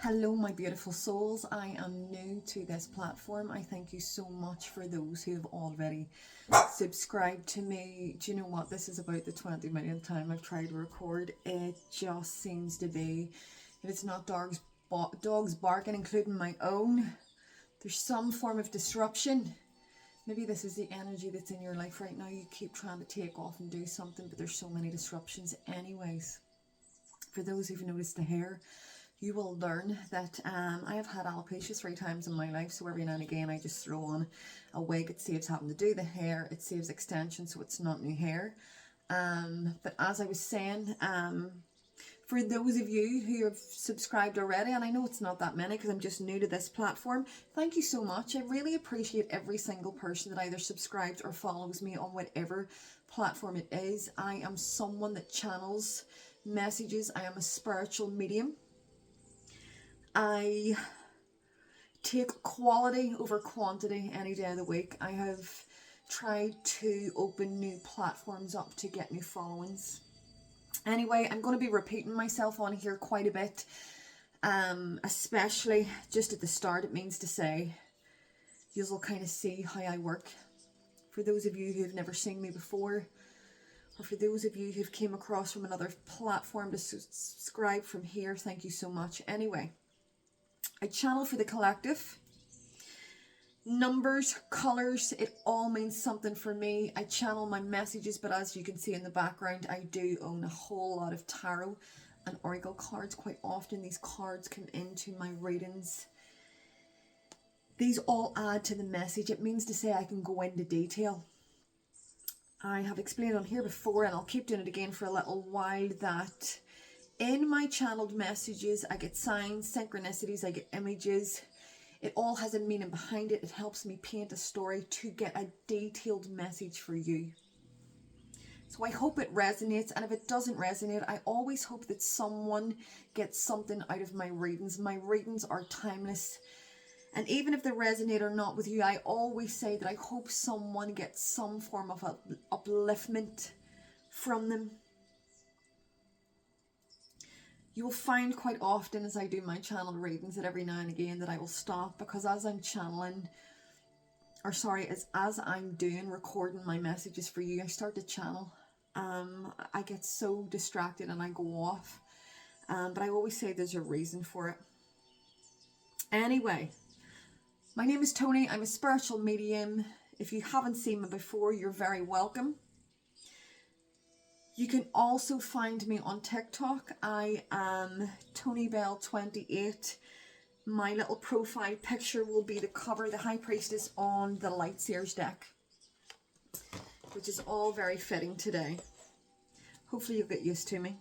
Hello, my beautiful souls. I am new to this platform. I thank you so much for those who have already subscribed to me. Do you know what? This is about the 20 millionth time I've tried to record. It just seems to be, if it's not dogs barking, including my own, there's some form of disruption. Maybe this is the energy that's in your life right now. You keep trying to take off and do something, but there's so many disruptions anyways. For those who've noticed the hair, you will learn that I have had alopecia 3 times in my life, so every now and again I just throw on a wig. It saves having to do the hair, it saves extension, so it's not new hair. But as I was saying, for those of you who have subscribed already, and I know it's not that many because I'm just new to this platform, thank you so much. I really appreciate every single person that either subscribes or follows me on whatever platform it is. I am someone that channels messages. I am a spiritual medium. I take quality over quantity any day of the week. I have tried to open new platforms up to get new followings. Anyway, I'm going to be repeating myself on here quite a bit, especially just at the start. It means to say, you'll kind of see how I work. For those of you who've never seen me before, or for those of you who've came across from another platform to subscribe from here, thank you so much. Anyway, I channel for the collective. Numbers, colours, it all means something for me. I channel my messages, but as you can see in the background, I do own a whole lot of tarot and oracle cards. Quite often these cards come into my readings. These all add to the message. It means to say I can go into detail. I have explained on here before, and I'll keep doing it again for a little while, that in my channeled messages, I get signs, synchronicities, I get images. It all has a meaning behind it. It helps me paint a story to get a detailed message for you. So I hope it resonates, and if it doesn't resonate, I always hope that someone gets something out of my readings. My readings are timeless. And even if they resonate or not with you, I always say that I hope someone gets some form of upliftment from them. You will find quite often as I do my channel readings that every now and again that I will stop, because as I'm channeling, as I'm doing recording my messages for you, I start to channel. I get so distracted and I go off. But I always say there's a reason for it. Anyway, my name is Tony. I'm a spiritual medium. If you haven't seen me before, you're very welcome. You can also find me on TikTok. I am TonyBell28. My little profile picture will be the cover, the High Priestess on the Lightseers deck, which is all very fitting today. Hopefully you'll get used to me.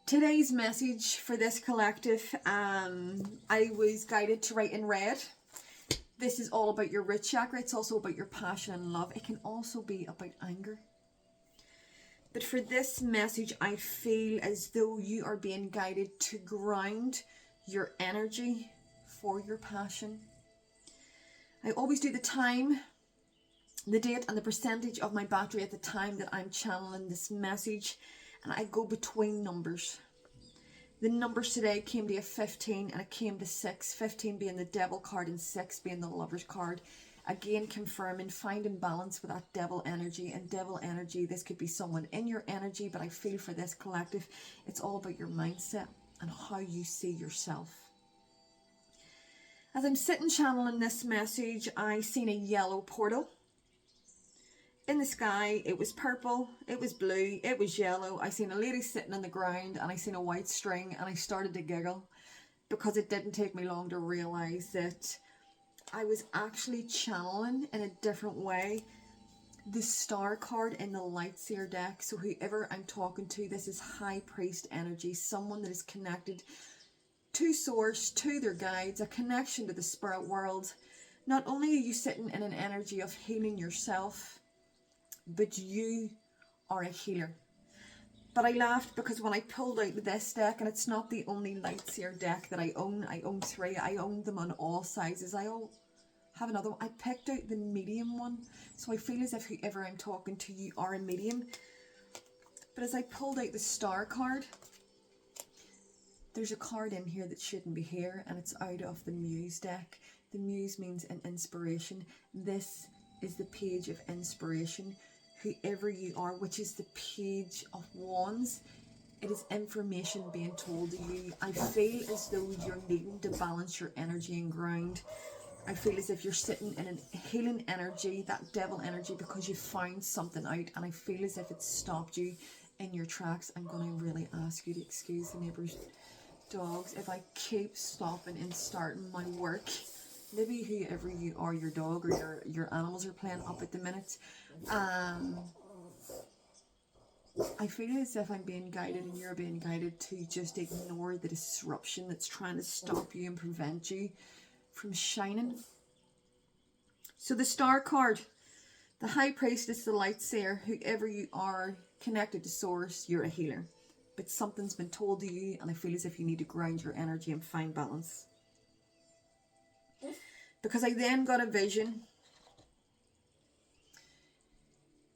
Today's message for this collective, I was guided to write in red. This is all about your root chakra. It's also about your passion and love. It can also be about anger. But for this message, I feel as though you are being guided to ground your energy for your passion. I always do the time, the date, and the percentage of my battery at the time that I'm channeling this message, and I go between numbers. The numbers today came to a 15 and it came to 6, 15 being the devil card and 6 being the lover's card. Again, confirming, finding balance with that devil energy. And devil energy, this could be someone in your energy, but I feel for this collective, it's all about your mindset and how you see yourself. As I'm sitting channeling this message, I seen a yellow portal. In the sky, it was purple, it was blue, it was yellow. I seen a lady sitting on the ground and I seen a white string, and I started to giggle because it didn't take me long to realise that I was actually channeling in a different way the star card in the Lightseer deck. So whoever I'm talking to, this is High Priest energy, someone that is connected to source, to their guides, a connection to the spirit world. Not only are you sitting in an energy of healing yourself, but you are a healer. But I laughed because when I pulled out this deck, and it's not the only Lightseer deck that I own 3. I own them on all sizes. I have another one. I picked out the medium one, so I feel as if whoever I'm talking to, you are a medium. But as I pulled out the star card, There's a card in here that shouldn't be here, and it's out of the Muse deck. The Muse means an inspiration. This is the page of inspiration. Whoever you are, which is the Page of Wands, it is information being told to you. I feel as though you're needing to balance your energy and ground. I feel as if you're sitting in a healing energy, that devil energy, because you found something out, and I feel as if it's stopped you in your tracks. I'm going to really ask you to excuse the neighbours' dogs if I keep stopping and starting my work. Maybe whoever you are, your dog or your animals are playing up at the minute. I feel as if I'm being guided and you're being guided to just ignore the disruption that's trying to stop you and prevent you from shining. So the Star card, the High Priestess, the Light Seer, whoever you are connected to Source, you're a healer. But something's been told to you, and I feel as if you need to ground your energy and find balance. Because I then got a vision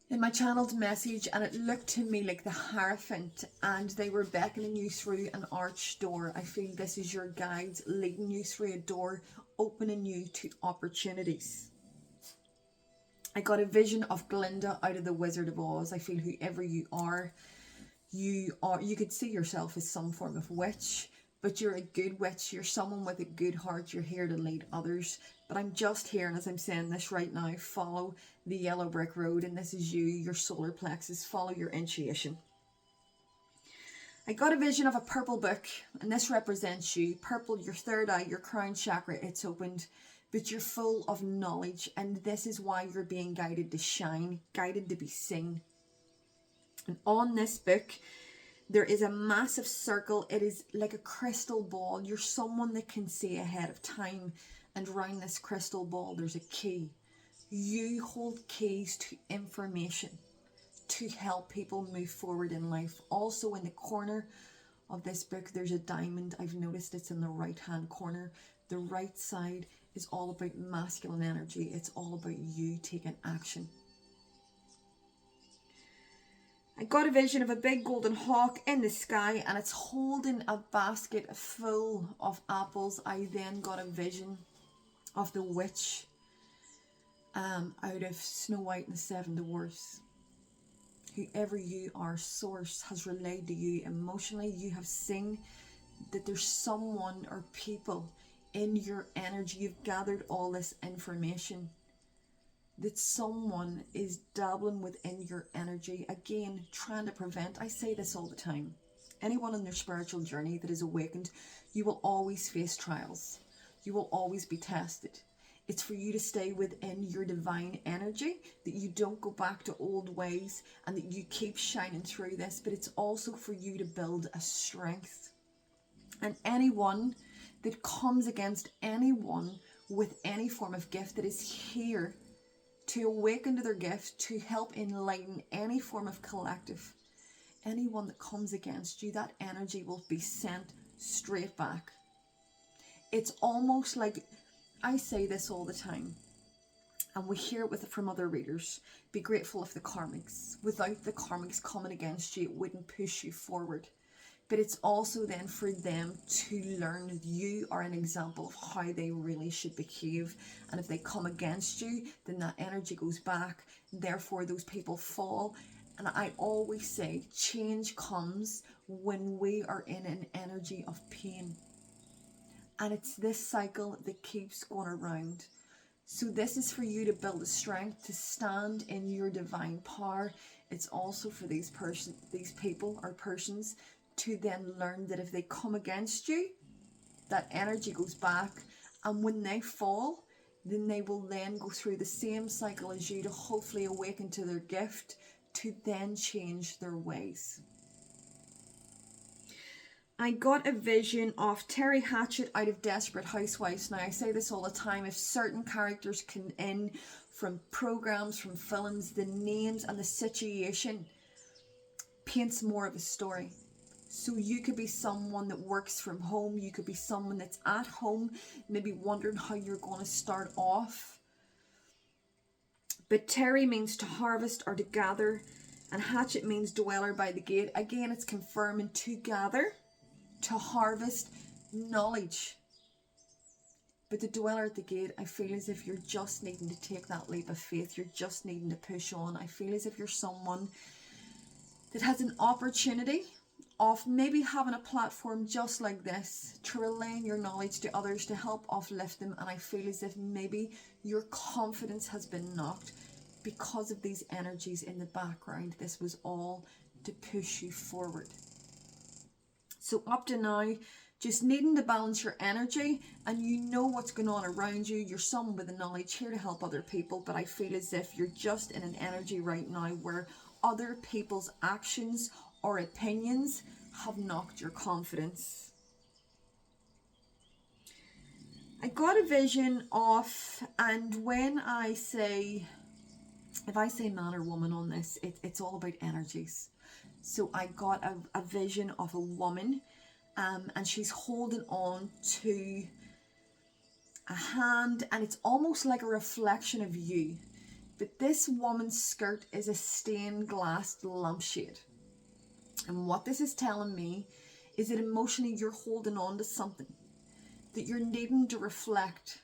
in my channeled message, and it looked to me like the Hierophant, and they were beckoning you through an arched door. I feel this is your guides leading you through a door, opening you to opportunities. I got a vision of Glinda out of the Wizard of Oz. I feel whoever you could see yourself as some form of witch, but you're a good witch. You're someone with a good heart. You're here to lead others. But I'm just here, and as I'm saying this right now, follow the yellow brick road, and this is you, your solar plexus. Follow your intuition. I got a vision of a purple book, and this represents you. Purple, your third eye, your crown chakra, it's opened, but you're full of knowledge, and this is why you're being guided to shine, guided to be seen. And on this book, there is a massive circle. It is like a crystal ball. You're someone that can see ahead of time. And around this crystal ball, there's a key. You hold keys to information to help people move forward in life. Also in the corner of this book, there's a diamond. I've noticed it's in the right-hand corner. The right side is all about masculine energy. It's all about you taking action. I got a vision of a big golden hawk in the sky, and it's holding a basket full of apples. I then got a vision of the witch out of Snow White and the Seven Dwarfs. Whoever you are, Source has relayed to you emotionally. You have seen that there's someone or people in your energy. You've gathered all this information, that someone is dabbling within your energy, again trying to prevent. I say this all the time, anyone in their spiritual journey that is awakened, you will always face trials, you will always be tested. It's for you to stay within your divine energy, that you don't go back to old ways, and that you keep shining through this. But it's also for you to build a strength. And anyone that comes against anyone with any form of gift that is here to awaken to their gift, to help enlighten any form of collective, anyone that comes against you, that energy will be sent straight back. It's almost like, I say this all the time, and we hear it from other readers, be grateful of the karmics. Without the karmics coming against you, it wouldn't push you forward. But it's also then for them to learn that you are an example of how they really should behave. And if they come against you, then that energy goes back. Therefore, those people fall. And I always say, change comes when we are in an energy of pain. And it's this cycle that keeps going around. So this is for you to build the strength to stand in your divine power. It's also for these people or persons to then learn that if they come against you, that energy goes back. And when they fall, then they will then go through the same cycle as you to hopefully awaken to their gift, to then change their ways. I got a vision of Terry Hatchett out of Desperate Housewives. Now, I say this all the time, if certain characters come in from programs, from films, the names and the situation paints more of a story. So you could be someone that works from home, you could be someone that's at home, maybe wondering how you're going to start off. But Terry means to harvest or to gather, and Hatchet means dweller by the gate. Again, it's confirming to gather. to harvest knowledge. But the dweller at the gate, I feel as if you're just needing to take that leap of faith. You're just needing to push on. I feel as if you're someone that has an opportunity of maybe having a platform just like this to relay your knowledge to others, to help uplift them. And I feel as if maybe your confidence has been knocked because of these energies in the background. This was all to push you forward. So up to now, just needing to balance your energy, and you know what's going on around you. You're someone with the knowledge here to help other people, but I feel as if you're just in an energy right now where other people's actions or opinions have knocked your confidence. I got a vision of, and when I say, if I say man or woman on this, it's all about energies. So I got a vision of a woman, and she's holding on to a hand, and it's almost like a reflection of you. But this woman's skirt is a stained glass lampshade. And what this is telling me is that emotionally you're holding on to something, that you're needing to reflect,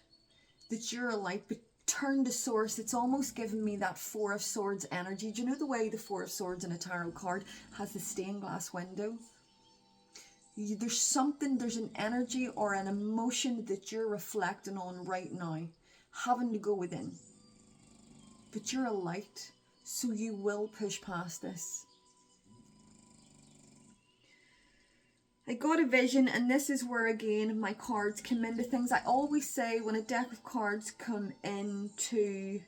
that you're a light, but turn to source. It's almost giving me that Four of Swords energy. Do you know the way the Four of Swords in a tarot card has the stained glass window? There's something, there's an energy or an emotion that you're reflecting on right now, having to go within. But you're a light, so you will push past this. I got a vision, and this is where again my cards come into things. I always say when a deck of cards come into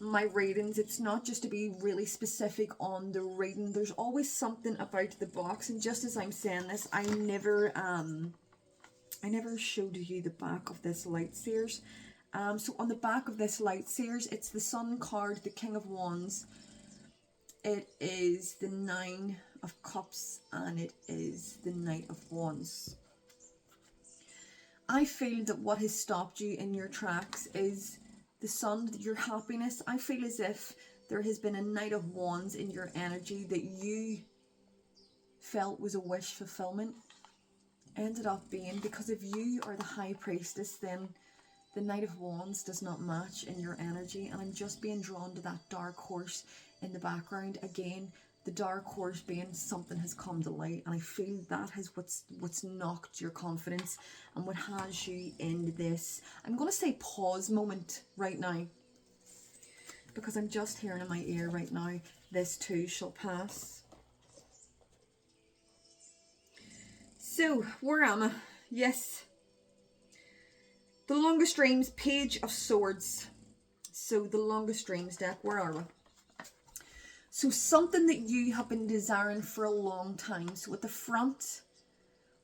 my readings, it's not just to be really specific on the reading. There's always something about the box, and just as I'm saying this, I never showed you the back of this Light Seers. So on the back of this Light Seers, it's the Sun card, the King of Wands. It is the Nine of Cups, and it is the Knight of Wands. I feel that what has stopped you in your tracks is the Sun, your happiness. I feel as if there has been a Knight of Wands in your energy that you felt was a wish fulfillment. Ended up being, because if you are the High Priestess, then the Knight of Wands does not match in your energy. And I'm just being drawn to that dark horse in the background. Again, the dark horse being something has come to light, and I feel that has what's knocked your confidence and what has you in this, I'm going to say, pause moment right now, because I'm just hearing in my ear right now, this too shall pass. So where am I? Yes, the Longest Dreams, Page of Swords. So the Longest Dreams deck, where are we? So something that you have been desiring for a long time. So at the front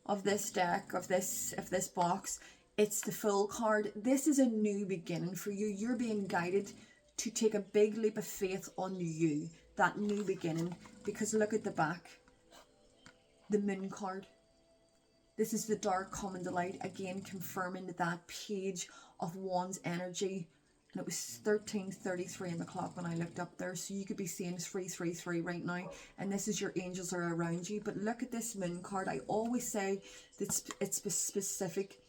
of this deck, of this box, it's the Fool card. This is a new beginning for you. You're being guided to take a big leap of faith on you, that new beginning. Because look at the back, the Moon card. This is the dark coming to light, again confirming that Page of Wands energy. And it was 13:33 in the clock when I looked up there, so you could be seeing 333 right now, and this is your angels are around you. But look at this Moon card. I always say that it's specific.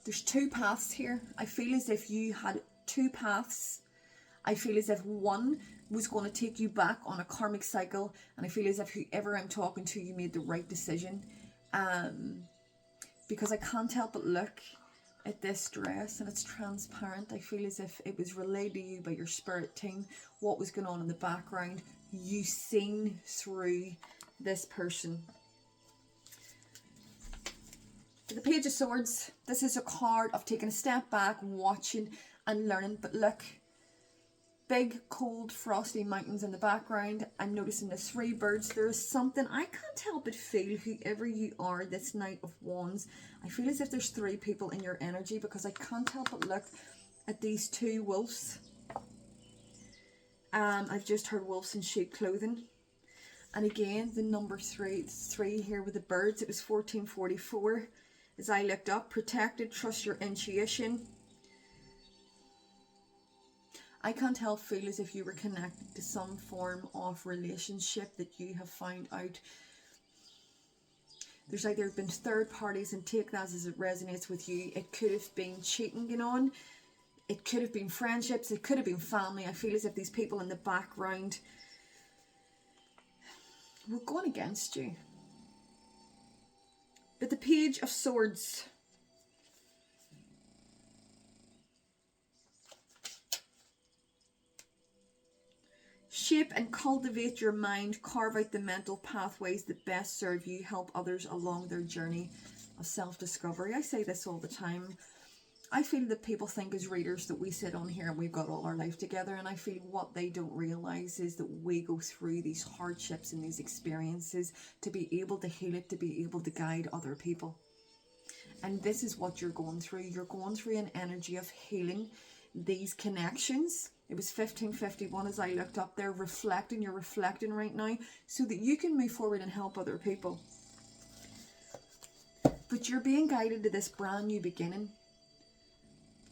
There's two paths here. I feel as if you had two paths. I feel as if one was going to take you back on a karmic cycle, and I feel as if whoever I'm talking to, you made the right decision. Because I can't help but look at this dress, and it's transparent. I feel as if it was relayed to you by your spirit team what was going on in the background. You seen through this person. The Page of Swords, this is a card of taking a step back, watching and learning. But look, big cold frosty mountains in the background. I'm noticing the three birds. There's something I can't help but feel, whoever you are, this Knight of Wands, I feel as if there's three people in your energy, because I can't help but look at these two wolves. I've just heard wolves in sheep clothing, and again the number three here with the birds. It was 1444 as I looked up. Protected, trust your intuition. I can't help feel as if you were connected to some form of relationship that you have found out There's either been third parties, and take that as it resonates with you. It could have been cheating going on. It could have been friendships. It could have been family. I feel as if these people in the background were going against you. But the Page of Swords. Shape and cultivate your mind. Carve out the mental pathways that best serve you. Help others along their journey of self-discovery. I say this all the time. I feel that people think as readers that we sit on here and we've got all our life together, and I feel what they don't realise is that we go through these hardships and these experiences to be able to heal it, to be able to guide other people. And this is what you're going through. You're going through an energy of healing these connections. It was 1551 as I looked up there. Reflecting, you're reflecting right now so that you can move forward and help other people. But you're being guided to this brand new beginning.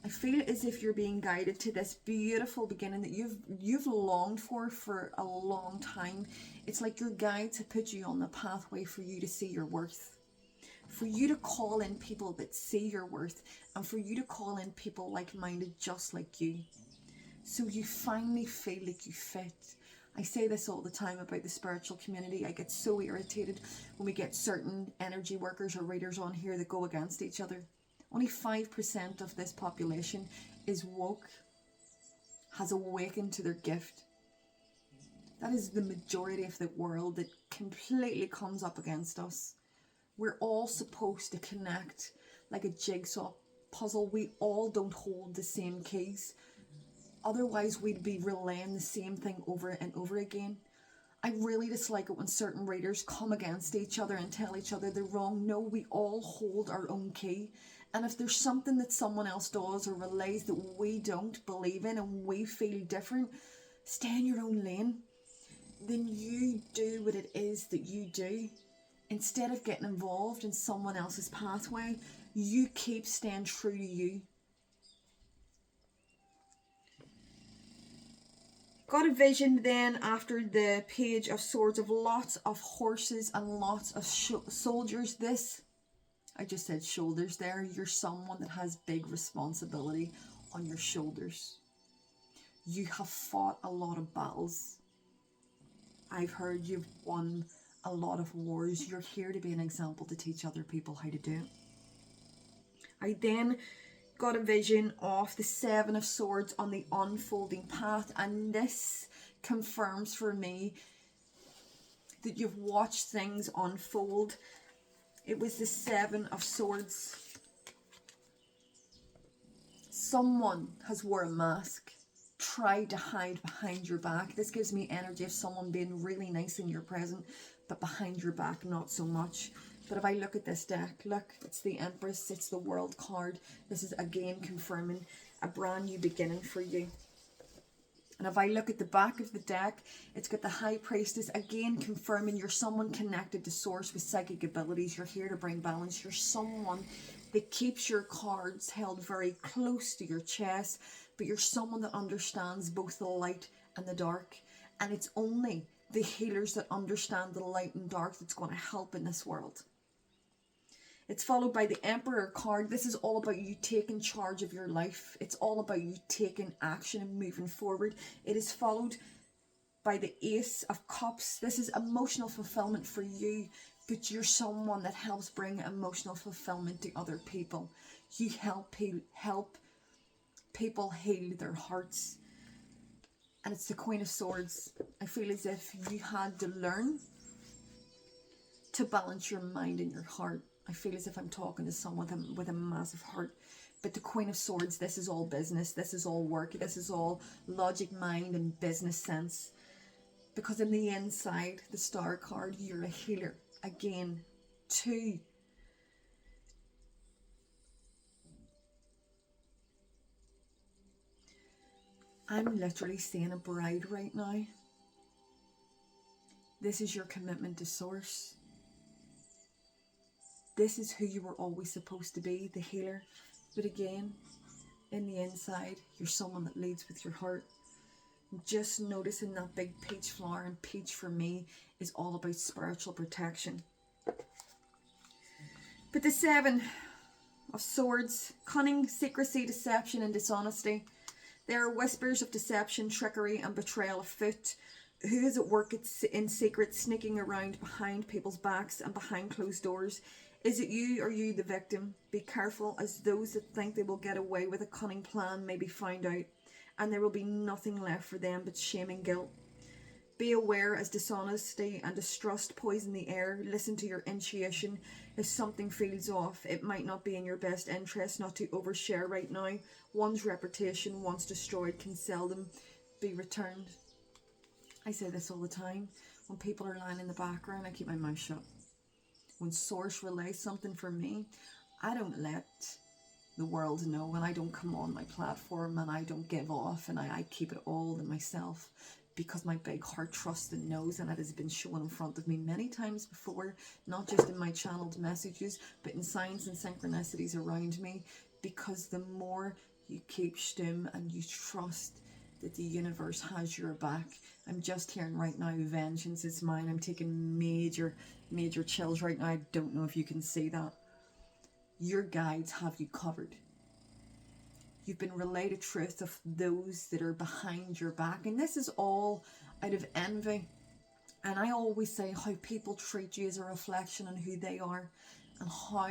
I feel as if you're being guided to this beautiful beginning that you've longed for a long time. It's like your guides have put you on the pathway for you to see your worth. For you to call in people that see your worth, and for you to call in people like-minded just like you. So you finally feel like you fit. I say this all the time about the spiritual community. I get so irritated when we get certain energy workers or readers on here that go against each other. Only 5% of this population is woke, has awakened to their gift. That is the majority of the world that completely comes up against us. We're all supposed to connect like a jigsaw puzzle. We all don't hold the same keys. Otherwise, we'd be relaying the same thing over and over again. I really dislike it when certain readers come against each other and tell each other they're wrong. No, we all hold our own key. And if there's something that someone else does or relays that we don't believe in and we feel different, stay in your own lane. Then you do what it is that you do. Instead of getting involved in someone else's pathway, you keep staying true to you. Got a vision then after the Page of Swords of lots of horses and lots of soldiers. This, I just said shoulders there. You're someone that has big responsibility on your shoulders. You have fought a lot of battles. I've heard you've won a lot of wars. You're here to be an example to teach other people how to do it. I then got a vision of the Seven of Swords on the unfolding path, and this confirms for me that you've watched things unfold. It was the Seven of Swords. Someone has worn a mask, tried to hide behind your back. This gives me energy of someone being really nice in your present, but behind your back not so much. But if I look at this deck, look, it's the Empress, it's the World card. This is again confirming a brand new beginning for you. And if I look at the back of the deck, it's got the High Priestess, again confirming you're someone connected to Source with psychic abilities. You're here to bring balance. You're someone that keeps your cards held very close to your chest, but you're someone that understands both the light and the dark. And it's only the healers that understand the light and dark that's going to help in this world. It's followed by the Emperor card. This is all about you taking charge of your life. It's all about you taking action and moving forward. It is followed by the Ace of Cups. This is emotional fulfillment for you, but you're someone that helps bring emotional fulfillment to other people. You help people heal their hearts. And it's the Queen of Swords. I feel as if you had to learn to balance your mind and your heart. I feel as if I'm talking to someone with a massive heart. But the Queen of Swords, this is all business. This is all work. This is all logic, mind and business sense. Because in the inside, the Star card, you're a healer. Again, two. I'm literally seeing a bride right now. This is your commitment to Source. This is who you were always supposed to be, the healer. But again, in the inside, you're someone that leads with your heart. Just noticing that big peach flower, and peach for me is all about spiritual protection. But the Seven of Swords, cunning, secrecy, deception and dishonesty. There are whispers of deception, trickery and betrayal afoot. Who is at work in secret, sneaking around behind people's backs and behind closed doors? Is it you or you the victim? Be careful, as those that think they will get away with a cunning plan may be found out, and there will be nothing left for them but shame and guilt. Be aware, as dishonesty and distrust poison the air. Listen to your intuition. If something feels off, it might not be in your best interest not to overshare right now. One's reputation, once destroyed, can seldom be returned. I say this all the time. When people are lying in the background, I keep my mouth shut. When Source relays something for me, I don't let the world know, and I don't come on my platform and I don't give off, and I keep it all to myself, because my big heart trusts and knows, and it has been shown in front of me many times before, not just in my channeled messages, but in signs and synchronicities around me. Because the more you keep stum and you trust that the universe has your back. I'm just hearing right now, vengeance is mine. I'm taking major chills right now. I don't know if you can see that. Your guides have you covered. You've been relayed a truth of those that are behind your back, and this is all out of envy. And I always say how people treat you is a reflection on who they are, and how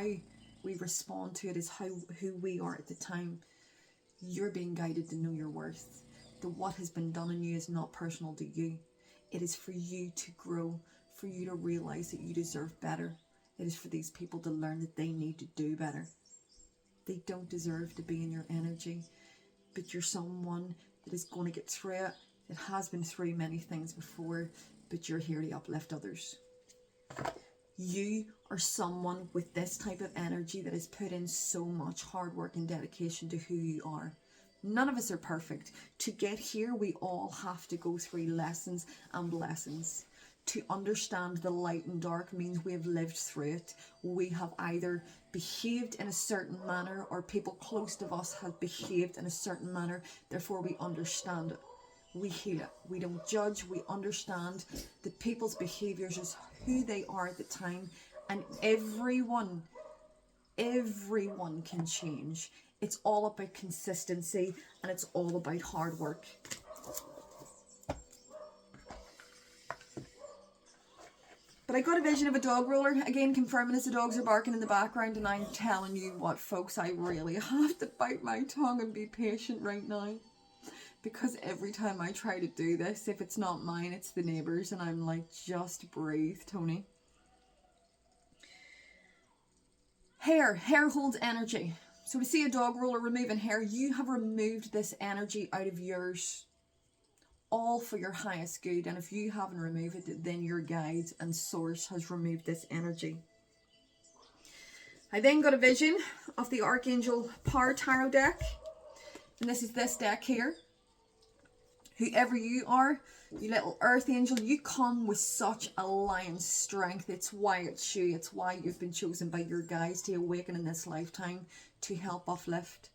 we respond to it is who we are at the time. You're being guided to know your worth. That what has been done in you is not personal to you. It is for you to grow, for you to realize that you deserve better. It is for these people to learn that they need to do better. They don't deserve to be in your energy, but you're someone that is going to get through it. It has been through many things before, but you're here to uplift others. You are someone with this type of energy that has put in so much hard work and dedication to who you are. None of us are perfect. To get here, we all have to go through lessons and blessings. To understand the light and dark means we have lived through it. We have either behaved in a certain manner, or people close to us have behaved in a certain manner. Therefore, we understand it. We heal it. We don't judge. We understand that people's behaviours is who they are at the time. And everyone can change. It's all about consistency, and it's all about hard work. But I got a vision of a dog roller, again confirming as the dogs are barking in the background, and I'm telling you what, folks, I really have to bite my tongue and be patient right now. Because every time I try to do this, if it's not mine, it's the neighbours, and I'm like, just breathe, Tony. Hair holds energy. So to see a dog roller removing hair, you have removed this energy out of yours, all for your highest good. And if you haven't removed it, then your guides and Source has removed this energy. I then got a vision of the Archangel Power Tarot deck, and this is this deck here. Whoever you are, you little earth angel, you come with such a lion's strength. It's why it's you. It's why you've been chosen by your guides to awaken in this lifetime to help uplift.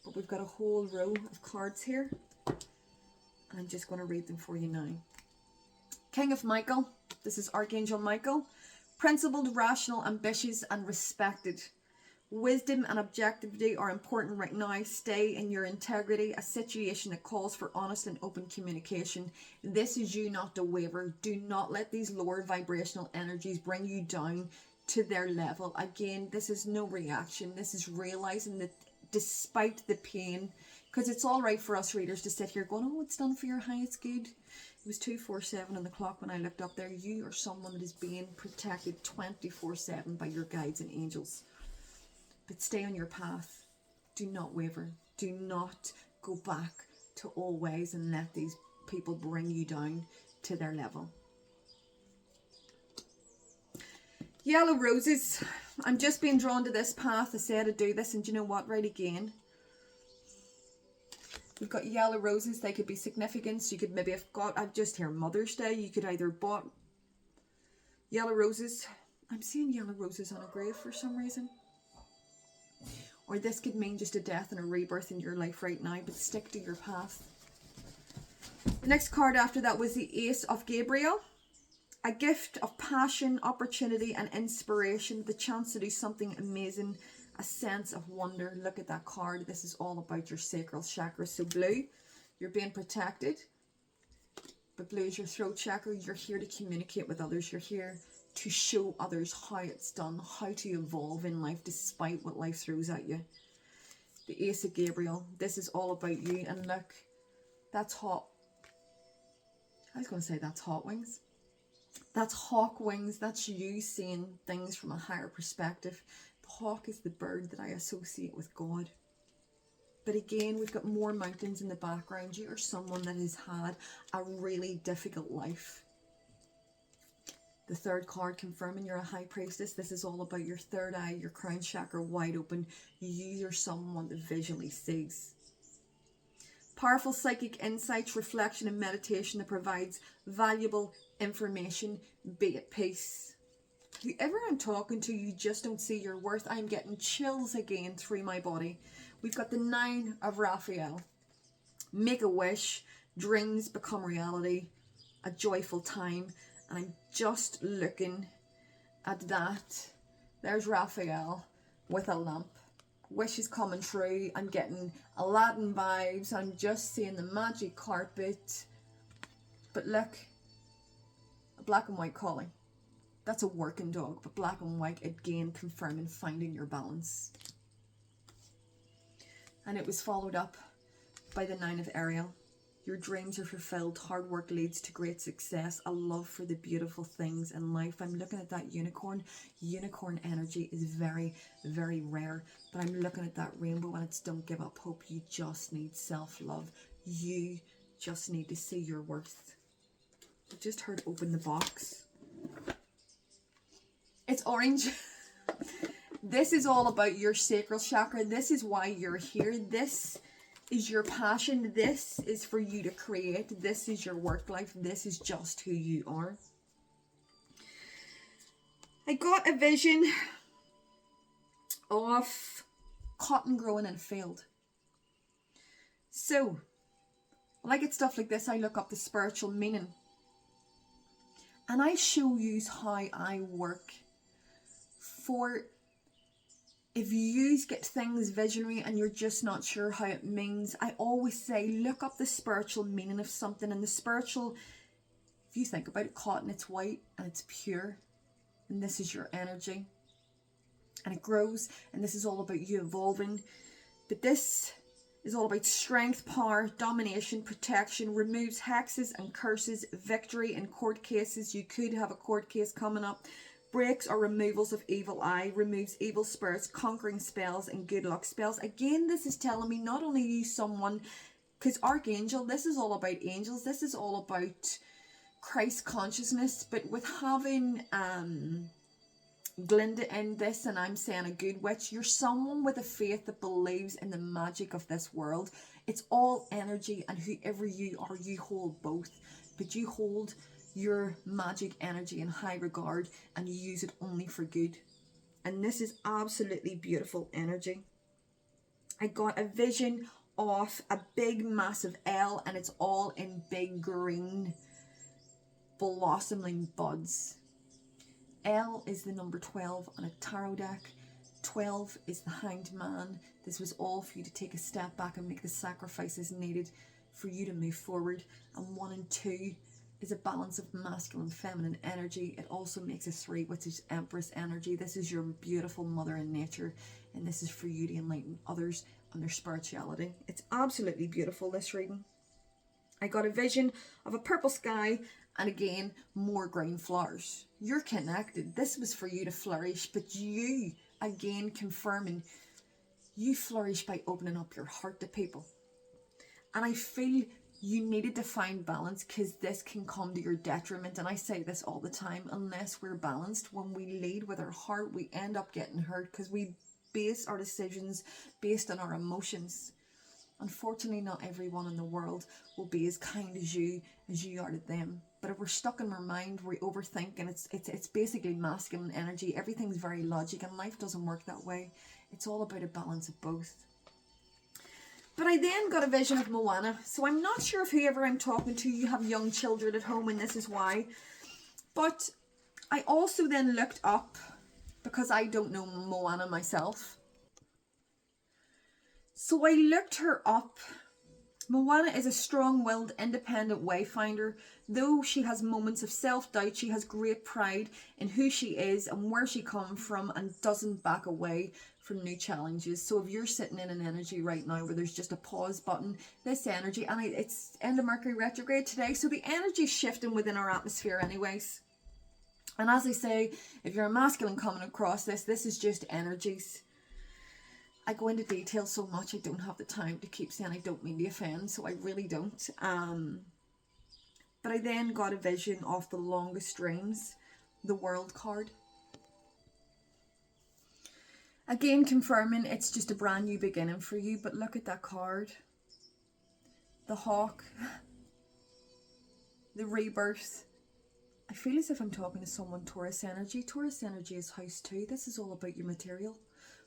But we've got a whole row of cards here, and I'm just going to read them for you now. King of Michael. This is Archangel Michael. Principled, rational, ambitious, and respected. Wisdom and objectivity are important right now. Stay in your integrity. A situation that calls for honest and open communication. This is you not to waver. Do not let these lower vibrational energies bring you down to their level. Again, this is no reaction. This is realizing that despite the pain, because it's all right for us readers to sit here going, oh, it's done for your highest good. It was 2:47 on the clock when I looked up there. You are someone that is being protected 24/7 by your guides and angels. But stay on your path. Do not waver. Do not go back to old ways and let these people bring you down to their level. Yellow roses. I'm just being drawn to this path. I said to do this, and do you know what? Right again. We've got yellow roses. They could be significance. You could maybe have got, I've just here Mother's Day. You could either bought yellow roses. I'm seeing yellow roses on a grave for some reason. Or this could mean just a death and a rebirth in your life right now, but stick to your path. The next card after that was the Ace of Gabriel. A gift of passion, opportunity and inspiration, the chance to do something amazing, a sense of wonder. Look at that card. This is all about your sacral chakra. So blue, you're being protected. But blue is your throat chakra. You're here to communicate with others. You're here to show others how it's done, how to evolve in life despite what life throws at you. The Ace of Gabriel. This is all about you. And look, that's hot. I was going to say that's hot wings. That's hawk wings. That's you seeing things from a higher perspective. The hawk is the bird that I associate with God. But again, we've got more mountains in the background. You are someone that has had a really difficult life. The third card confirming you're a high priestess. This is all about your third eye, your crown chakra wide open. You are someone that visually sees. Powerful psychic insights, reflection and meditation that provides valuable information. Be at peace. Whoever I'm talking to, you just don't see your worth. I'm getting chills again through my body. We've got the 9 of Raphael. Make a wish. Dreams become reality. A joyful time. And I'm just looking at that. There's Raphael with a lamp. Wish is coming true. I'm getting Aladdin vibes. I'm just seeing the magic carpet. But look, a black and white collie. That's a working dog, but black and white again confirming finding your balance. And it was followed up by the 9 of Ariel. Your dreams are fulfilled. Hard work leads to great success. A love for the beautiful things in life. I'm looking at that unicorn. Unicorn energy is very, very rare. But I'm looking at that rainbow and it's don't give up hope. You just need self-love. You just need to see your worth. I just heard open the box. It's orange. This is all about your sacral chakra. This is why you're here. This is your passion. This is for you to create. This is your work life. This is just who you are. I got a vision of cotton growing in a field. So, when I get stuff like this, I look up the spiritual meaning. And I show you how I work. For if you get things visionary and you're just not sure how it means, I always say look up the spiritual meaning of something. And the spiritual, if you think about it, cotton, it's white and it's pure. And this is your energy. And it grows. And this is all about you evolving. But this is all about strength, power, domination, protection, removes hexes and curses, victory in court cases. You could have a court case coming up. Breaks or removals of evil eye, removes evil spirits, conquering spells and good luck spells. Again, this is telling me not only you someone, because Archangel, this is all about angels, this is all about Christ consciousness, but with having Glinda in this, and I'm saying a good witch, you're someone with a faith that believes in the magic of this world. It's all energy, and whoever you are, you hold both, but you hold your magic energy in high regard and you use it only for good. And this is absolutely beautiful energy. I got a vision of a big massive L and it's all in big green blossoming buds. L is the number 12 on a tarot deck. 12 is the Hanged Man. This was all for you to take a step back and make the sacrifices needed for you to move forward. And 1 and 2 is a balance of masculine and feminine energy. It also makes a 3, which is Empress energy. This is your beautiful mother in nature, and this is for you to enlighten others on their spirituality. It's absolutely beautiful, this reading. I got a vision of a purple sky and again more green flowers. You're connected. This was for you to flourish, but you again confirming you flourish by opening up your heart to people. And I feel you needed to find balance because this can come to your detriment. And I say this all the time, unless we're balanced, when we lead with our heart, we end up getting hurt because we base our decisions based on our emotions. Unfortunately, not everyone in the world will be as kind as you are to them. But if we're stuck in our mind, we overthink, and it's basically masculine energy. Everything's very logic, and life doesn't work that way. It's all about a balance of both. But I then got a vision of Moana. So I'm not sure if whoever I'm talking to, you have young children at home, and this is why. But I also then looked up, because I don't know Moana myself. So I looked her up. Moana is a strong-willed, independent wayfinder. Though she has moments of self-doubt, she has great pride in who she is and where she comes from, and doesn't back away from new challenges. So if you're sitting in an energy right now where there's just a pause button, this energy, and it's end of Mercury retrograde today, so the energy's shifting within our atmosphere anyways. And as I say, if you're a masculine coming across this is just energies. I go into detail so much, I don't have the time to keep saying I don't mean to offend, so I really don't. But I then got a vision of the longest dreams, the World card. Again, confirming it's just a brand new beginning for you, but look at that card. The hawk, the rebirth. I feel as if I'm talking to someone Taurus energy. Taurus energy is house 2. This is all about your material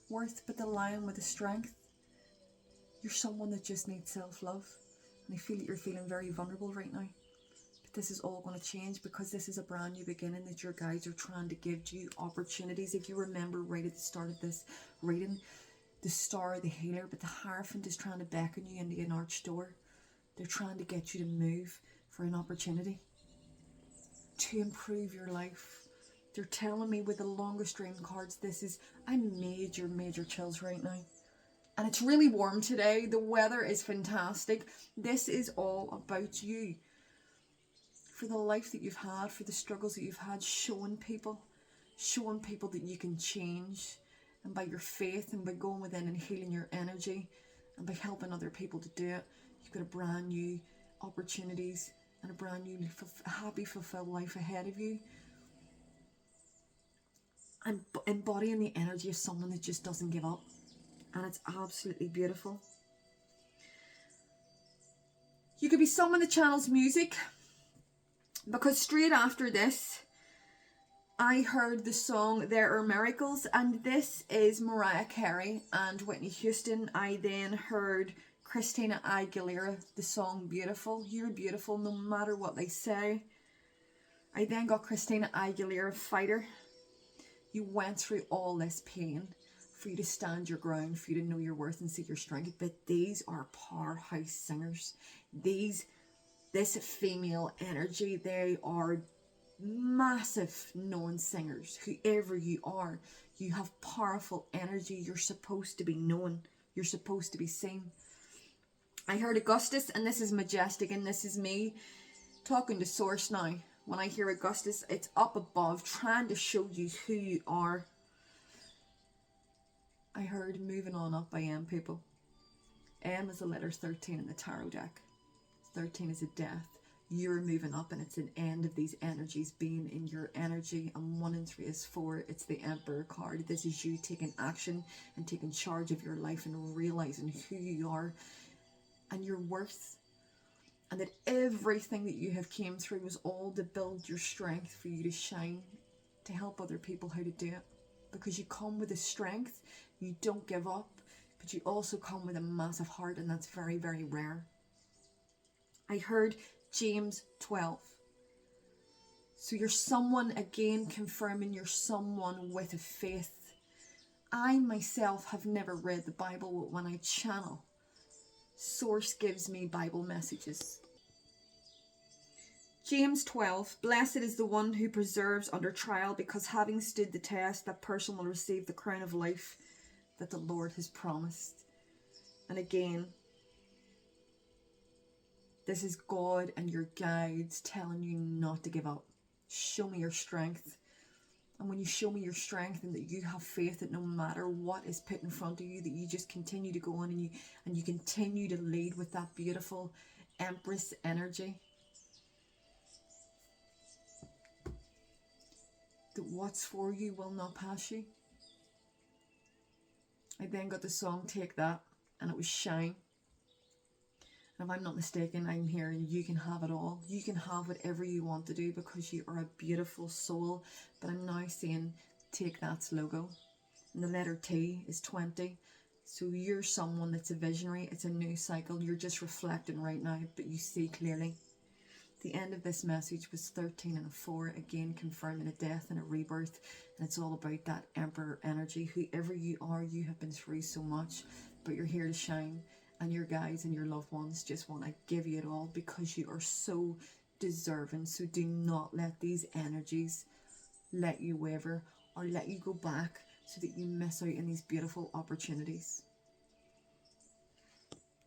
worth, but the lion with the strength. You're someone that just needs self-love, and I feel that you're feeling very vulnerable right now, but this is all going to change, because this is a brand new beginning that your guides are trying to give you opportunities. If you remember right at the start of this reading, the star, the healer, but the Hierophant is trying to beckon you into an arched door. They're trying to get you to move for an opportunity to improve your life. They're telling me with the longest dream cards, I'm major chills right now. And it's really warm today. The weather is fantastic. This is all about you. For the life that you've had, for the struggles that you've had, showing people that you can change. And by your faith and by going within and healing your energy and by helping other people to do it, you've got a brand new opportunities and a brand new happy, fulfilled life ahead of you. And embodying the energy of someone that just doesn't give up. And it's absolutely beautiful. You could be someone that channels music, because straight after this, I heard the song There Are Miracles, and this is Mariah Carey and Whitney Houston. I then heard Christina Aguilera, the song Beautiful. You're beautiful no matter what they say. I then got Christina Aguilera, Fighter. You went through all this pain for you to stand your ground, for you to know your worth and see your strength. But these are powerhouse singers. This female energy, they are massive known singers. Whoever you are, you have powerful energy. You're supposed to be known. You're supposed to be seen. I heard Augustus, and this is majestic, and this is me talking to Source now. When I hear Augustus, it's up above, trying to show you who you are. I heard Moving On Up by M, people. M is the letter 13 in the tarot deck. 13 is a death. You're moving up, and it's an end of these energies being in your energy. And 1 and 3 is 4. It's the Emperor card. This is you taking action and taking charge of your life and realizing who you are and your worth. And that everything that you have came through was all to build your strength for you to shine, to help other people how to do it. Because you come with a strength, you don't give up, but you also come with a massive heart, and that's very, very rare. I heard James 12. So you're someone, again, confirming you're someone with a faith. I myself have never read the Bible, but when I channel, Source gives me Bible messages. James 12, blessed is the one who perseveres under trial, because having stood the test, that person will receive the crown of life that the Lord has promised. And again, this is God and your guides telling you not to give up. Show me your strength. And when you show me your strength and that you have faith that no matter what is put in front of you, that you just continue to go on and you continue to lead with that beautiful Empress energy. That what's for you will not pass you. I then got the song Take That, and it was Shine. And if I'm not mistaken, I'm hearing you can have it all. You can have whatever you want to do because you are a beautiful soul. But I'm now seeing Take That's logo. And the letter T is 20. So you're someone that's a visionary. It's a new cycle. You're just reflecting right now, but you see clearly. The end of this message was 13 and a 4, again confirming a death and a rebirth, and it's all about that Emperor energy. Whoever you are, you have been through so much, but you're here to shine, and your guides and your loved ones just want to give you it all because you are so deserving. So do not let these energies let you waver or let you go back so that you miss out on these beautiful opportunities.